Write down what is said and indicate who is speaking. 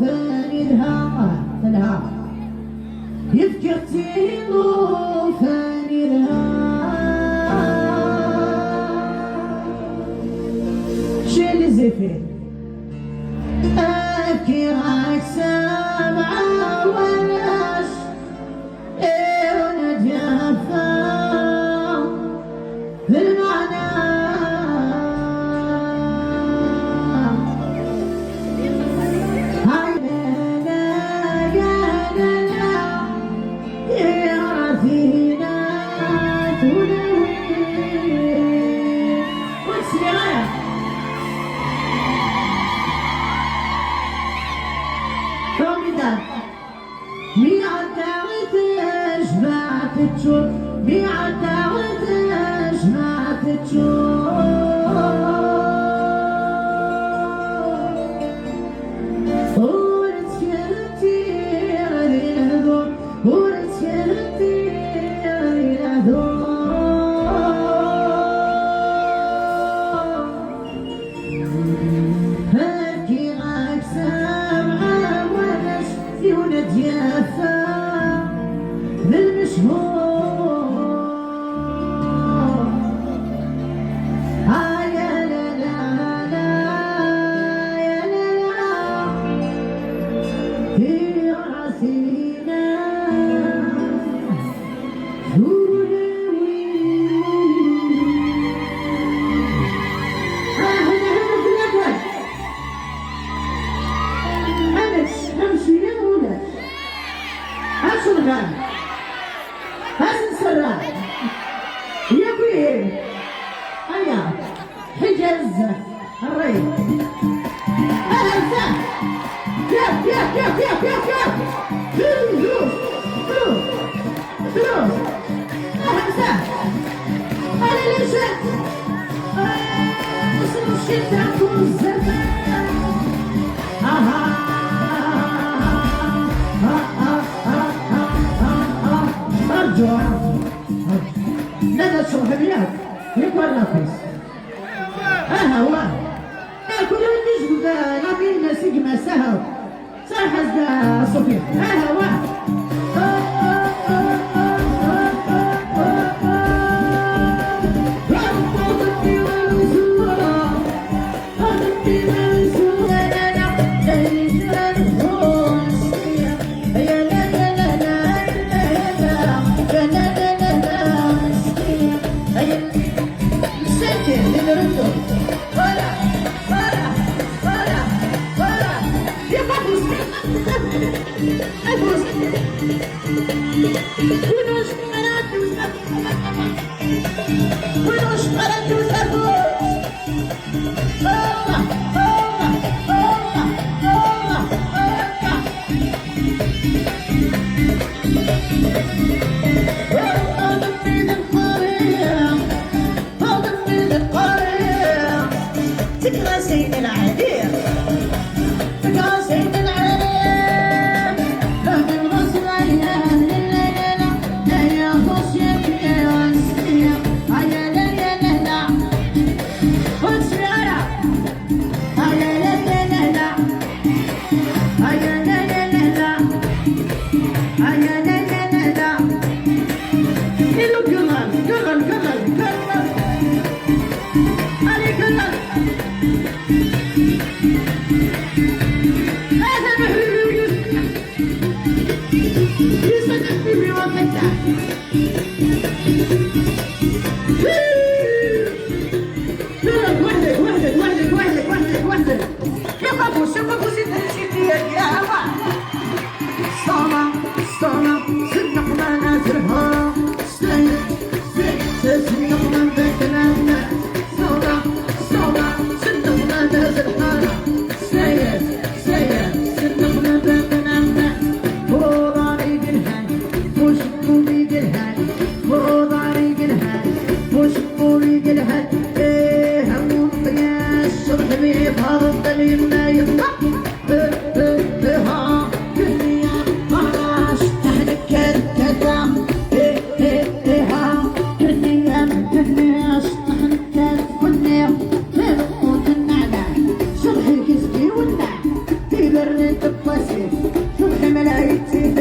Speaker 1: ثاني لها يفكرتي ثاني لها شيل زفين أبكي راك سامعة ولاش وانا جافة بالمعنى هاي لا يا لا يا فينا تنوي وتسمعي رمضان ميعاد جمعت تشوف ميعاد جمعت تشوف ورتكلتي غير الهدوء ورتكلتي غير الهدوء هاكي غاك سامعة وناس يولد يافا بالمشهور يا لا لا لا يا لا لا في راسينا حسن سران يا بيه هيا حجز الري اهلا كيف فلوس اهلا انا ليش اسمه الشتاء والزمان ارجع لا تشرب حبيات يكبر نفس هو كل النجم نبيل سيجما سهر صح هزا صوفيا هو تقرا سيد العادية تقرا سيد العادية بعد الغسل عيان لا يا خشية يا نسية عيا لا لا لا لا وتسمعنا عيا لا لا لا لا عيا لا لا لا لا عيا لا لا لا لا إلو قلل علي قلل هذا محلول يصدق في وقتها وحدك يا قابوس يا هوا صونا صدق ما نازلها صدق ما بكلامنا صونا صدق ما نازلها صدق ما بكلامنا وضاري بالهان مش قوي بالهان وضاري بالهان مش قوي بالهان ايه همون يا الشرح بيفضل ما يطلع ها كل يوم 12 تحرك طفشي شوفي ملايتي